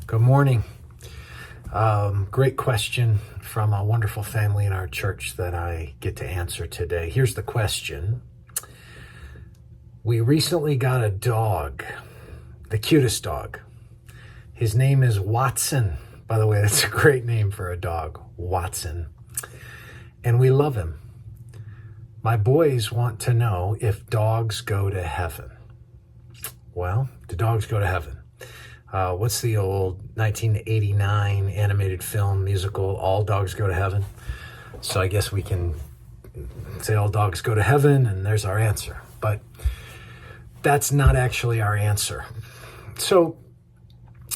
Good morning. Great question from a wonderful family in our church that I get to answer today. Here's the question. We recently got a dog, the cutest dog. His name is Watson. By the way, that's a great name for a dog, Watson. And we love him. My boys want to know if dogs go to heaven. Well, do dogs go to heaven? What's the old 1989 animated film musical, All Dogs Go to Heaven? So I guess we can say all dogs go to heaven, and there's our answer. But that's not actually our answer. So,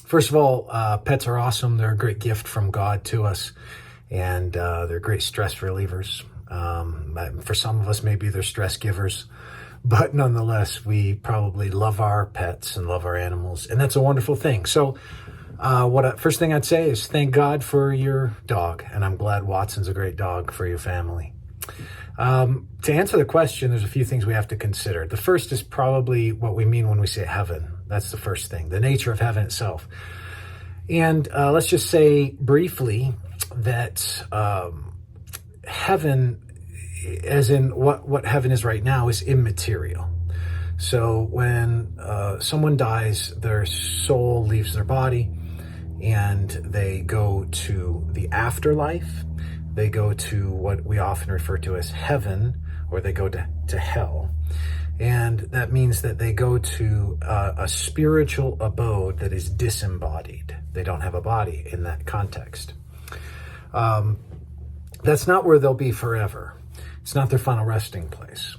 first of all, pets are awesome. They're a great gift from God to us, and they're great stress relievers. For some of us, maybe they're stress givers. But nonetheless, we probably love our pets and love our animals, and that's a wonderful thing. So first thing I'd say is thank God for your dog, and I'm glad Watson's a great dog for your family. To answer the question, there's a few things we have to consider. The first is probably what we mean when we say heaven. That's the first thing, the nature of heaven itself. And let's just say briefly that heaven, as in what heaven is right now, is immaterial. So when someone dies, their soul leaves their body and they go to the afterlife. They go to what we often refer to as heaven, or they go to hell. And that means that they go to a spiritual abode that is disembodied. They don't have a body in that context. That's not where they'll be forever. It's not their final resting place.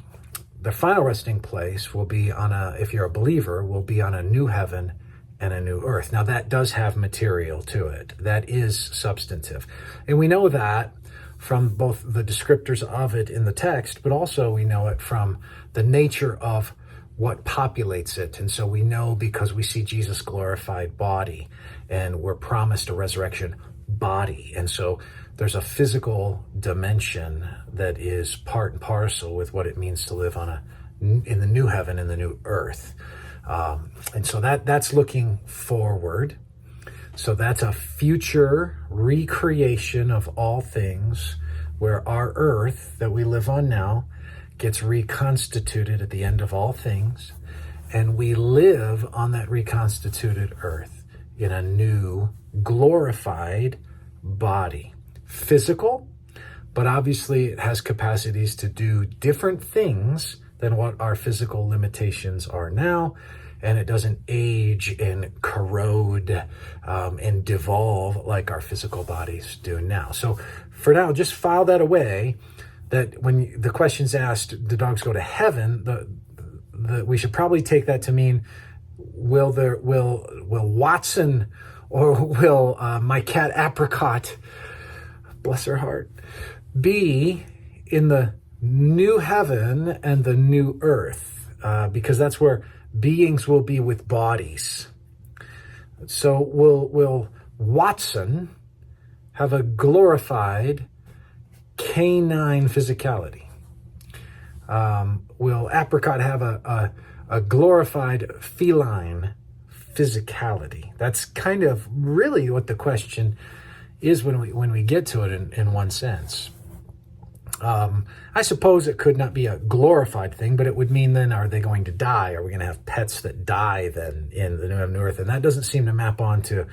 Their final resting place will be if you're a believer, will be on a new heaven and a new earth. Now that does have material to it. That is substantive. And we know that from both the descriptors of it in the text, but also we know it from the nature of what populates it. And so we know because we see Jesus' glorified body and we're promised a resurrection body. And so there's a physical dimension that is part and parcel with what it means to live in the new heaven and the new earth. And so that's looking forward. So that's a future recreation of all things where our earth that we live on now gets reconstituted at the end of all things. And we live on that reconstituted earth in a new glorified body. Physical, but obviously it has capacities to do different things than what our physical limitations are now, and it doesn't age and corrode and devolve like our physical bodies do now. So for now, just file that away, that when the question's asked, do dogs go to heaven, we should probably take that to mean, will Watson or will my cat Apricot, bless her heart, be in the new heaven and the new earth, because that's where beings will be with bodies. So will Watson have a glorified canine physicality? Will Apricot have a glorified feline physicality? That's kind of really what the question is when we get to it in one sense. I suppose it could not be a glorified thing, but it would mean then, are they going to die? Are we going to have pets that die then in the new earth? And that doesn't seem to map onto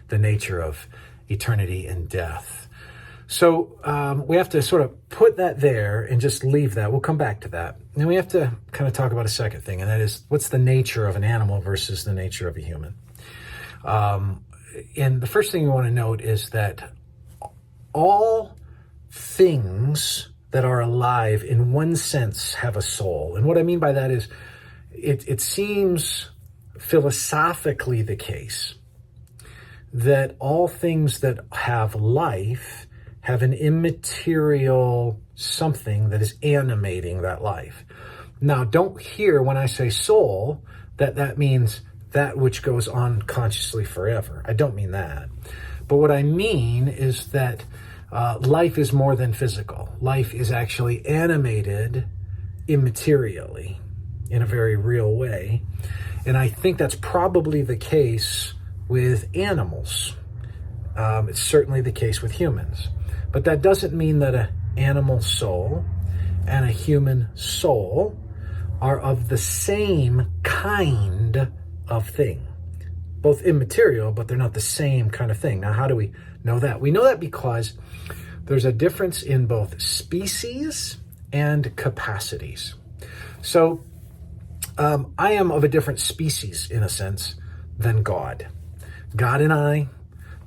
the nature of eternity and death. So we have to sort of put that there and just leave that. We'll come back to that. And we have to kind of talk about a second thing, and that is, what's the nature of an animal versus the nature of a human? And the first thing you want to note is that all things that are alive in one sense have a soul. And what I mean by that is it seems philosophically the case that all things that have life have an immaterial something that is animating that life. Now, don't hear when I say soul that means that which goes on consciously forever. I don't mean that. But what I mean is that life is more than physical. Life is actually animated immaterially in a very real way. And I think that's probably the case with animals. It's certainly the case with humans. But that doesn't mean that an animal soul and a human soul are of the same kind of thing. Both immaterial, but they're not the same kind of thing. Now, how do we know that? We know that because there's a difference in both species and capacities. So I am of a different species, in a sense, than God. God and I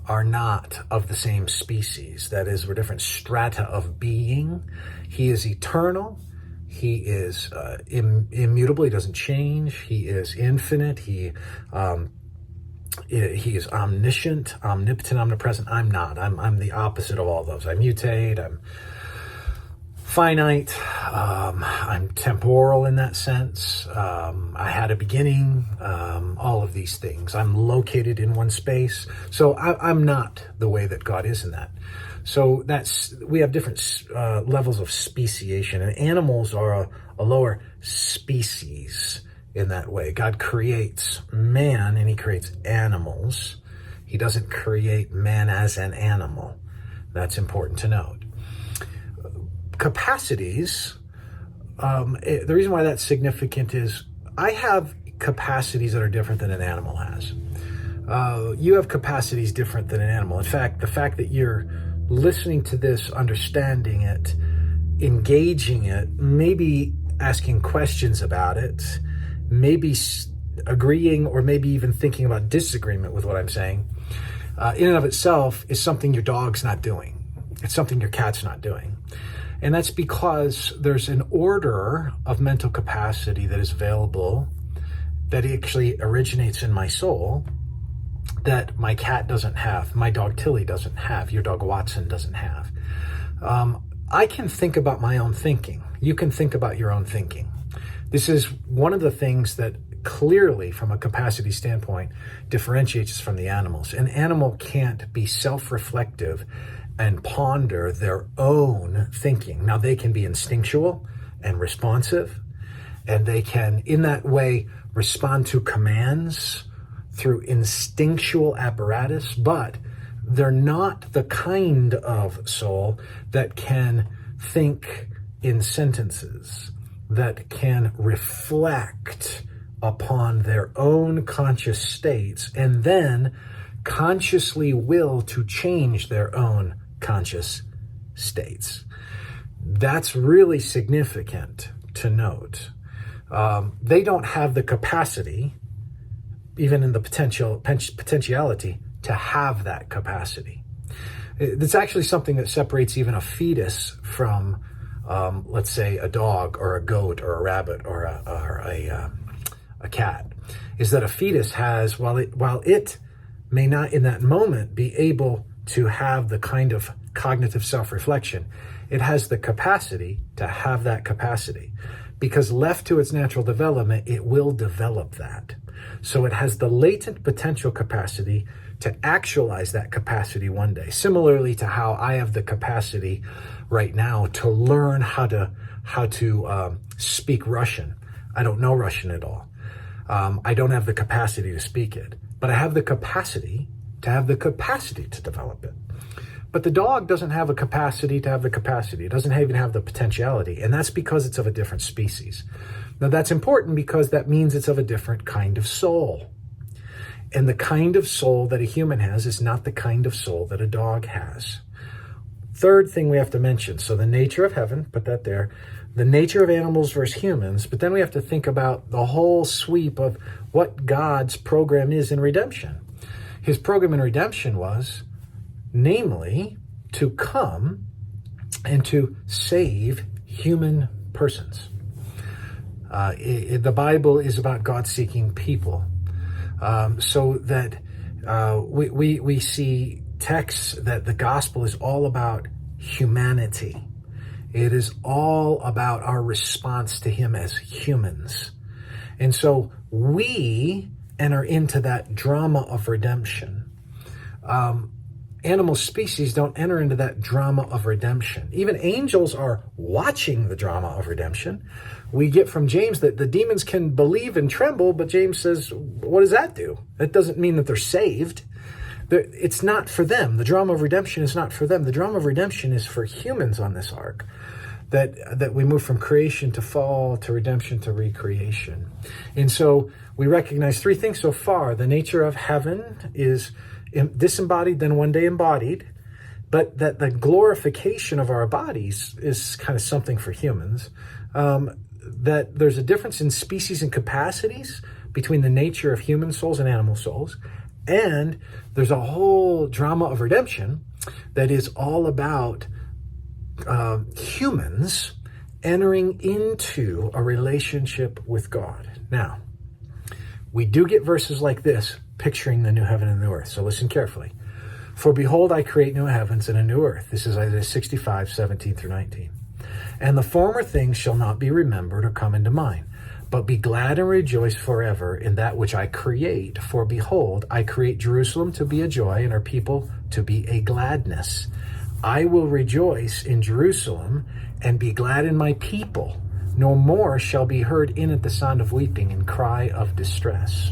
are not of the same species. That is, we're different strata of being. He is eternal. He is immutable. He doesn't change. He is infinite. He is omniscient, omnipotent, omnipresent. I'm not. I'm the opposite of all those. I mutate. I'm finite. I'm temporal in that sense. I had a beginning. All of these things. I'm located in one space. So I'm not the way that God is in that. So we have different levels of speciation, and animals are a lower species in that way. God creates man and he creates animals. He doesn't create man as an animal. That's important to note. Capacities, the reason why that's significant is I have capacities that are different than an animal has. You have capacities different than an animal. In fact, the fact that you're listening to this, understanding it, engaging it, maybe asking questions about it, maybe agreeing or maybe even thinking about disagreement with what I'm saying, in and of itself is something your dog's not doing. It's something your cat's not doing. And that's because there's an order of mental capacity that is available that actually originates in my soul that my cat doesn't have, my dog Tilly doesn't have, your dog Watson doesn't have. I can think about my own thinking. You can think about your own thinking. This is one of the things that clearly, from a capacity standpoint, differentiates us from the animals. An animal can't be self-reflective and ponder their own thinking. Now, they can be instinctual and responsive, and they can, in that way, respond to commands through instinctual apparatus, but they're not the kind of soul that can think in sentences, that can reflect upon their own conscious states and then consciously will to change their own conscious states. That's really significant to note. They don't have the capacity, even in the potentiality, to have that capacity. It's actually something that separates even a fetus from, let's say, a dog or a goat or a rabbit or a cat, is that a fetus has, while it may not in that moment be able to have the kind of cognitive self-reflection, it has the capacity to have that capacity, because left to its natural development, it will develop that. So it has the latent potential capacity to actualize that capacity one day. Similarly to how I have the capacity right now to learn how to speak Russian. I don't know Russian at all. I don't have the capacity to speak it, but I have the capacity to develop it. But the dog doesn't have a capacity to have the capacity. It doesn't even have the potentiality, and that's because it's of a different species. Now, that's important because that means it's of a different kind of soul. And the kind of soul that a human has is not the kind of soul that a dog has. Third thing we have to mention, so the nature of heaven, put that there, the nature of animals versus humans, but then we have to think about the whole sweep of what God's program is in redemption. His program in redemption was, namely, to come and to save human persons. The Bible is about God seeking people, so that we see texts that the gospel is all about humanity. It is all about our response to him as humans. And so we enter into that drama of redemption. animal species don't enter into that drama of redemption. Even angels are watching the drama of redemption. We get from James that the demons can believe and tremble, but James says, what does that do? That doesn't mean that they're saved. It's not for them. The drama of redemption is not for them. The drama of redemption is for humans on this ark. That we move from creation to fall to redemption to recreation. And so we recognize three things so far. The nature of heaven is disembodied, then one day embodied, but that the glorification of our bodies is kind of something for humans. That there's a difference in species and capacities between the nature of human souls and animal souls. And there's a whole drama of redemption that is all about humans entering into a relationship with God. Now, we do get verses like this, picturing the new heaven and new earth. So listen carefully. For behold, I create new heavens and a new earth. This is Isaiah 65, 17 through 19. And the former things shall not be remembered or come into mind, but be glad and rejoice forever in that which I create. For behold, I create Jerusalem to be a joy and her people to be a gladness. I will rejoice in Jerusalem and be glad in my people. No more shall be heard in it the sound of weeping and cry of distress.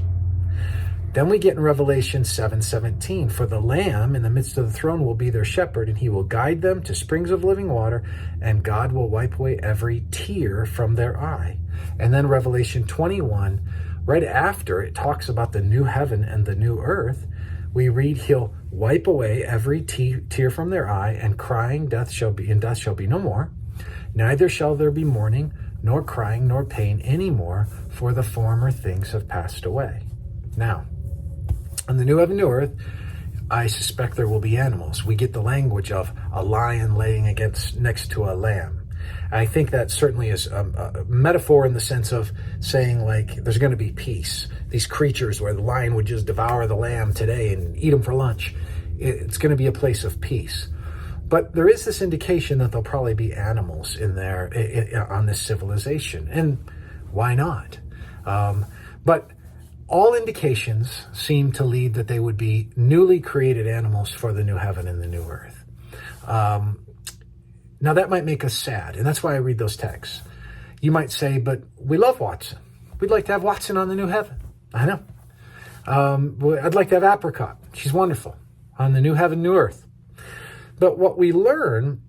Then we get in Revelation 7:17. For the Lamb in the midst of the throne will be their shepherd, and he will guide them to springs of living water, and God will wipe away every tear from their eye. And then Revelation 21, right after it talks about the new heaven and the new earth, we read he'll wipe away every tear from their eye, and crying death shall be no more. Neither shall there be mourning, nor crying, nor pain any more, for the former things have passed away. Now, on the new heaven, new earth, I suspect there will be animals. We get the language of a lion laying next to a lamb. I think that certainly is a metaphor in the sense of saying, like, there's going to be peace. These creatures where the lion would just devour the lamb today and eat them for lunch. It's going to be a place of peace. But there is this indication that there'll probably be animals in there on this civilization. And why not? But all indications seem to lead that they would be newly created animals for the new heaven and the new earth. Now that might make us sad, and that's why I read those texts. You might say, but we love Watson. We'd like to have Watson on the new heaven. I know. I'd like to have Apricot. She's wonderful on the new heaven, new earth. But what we learn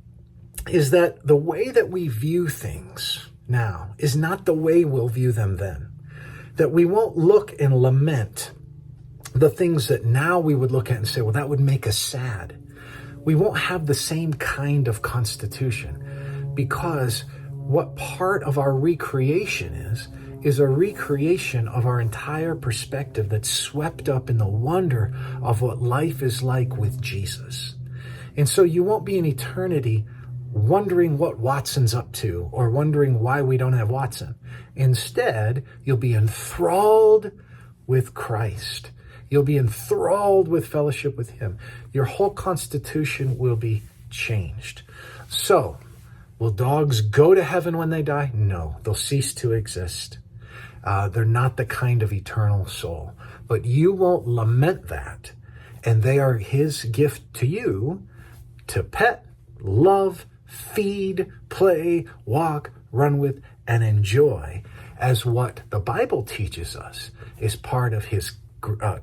is that the way that we view things now is not the way we'll view them then. That we won't look and lament the things that now we would look at and say, well, that would make us sad. We won't have the same kind of constitution, because what part of our recreation is a recreation of our entire perspective that's swept up in the wonder of what life is like with Jesus. And so you won't be in eternity wondering what Watson's up to or wondering why we don't have Watson. Instead, you'll be enthralled with Christ. You'll be enthralled with fellowship with him. Your whole constitution will be changed. So, will dogs go to heaven when they die? No, they'll cease to exist. They're not the kind of eternal soul. But you won't lament that. And they are his gift to you to pet, love, feed, play, walk, run with, and enjoy, as what the Bible teaches us is part of his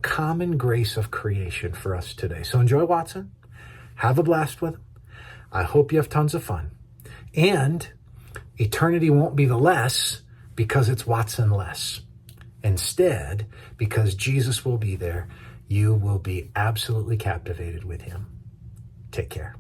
common grace of creation for us today. So enjoy Watson. Have a blast with him. I hope you have tons of fun. And eternity won't be the less because it's Watson less. Instead, because Jesus will be there, you will be absolutely captivated with him. Take care.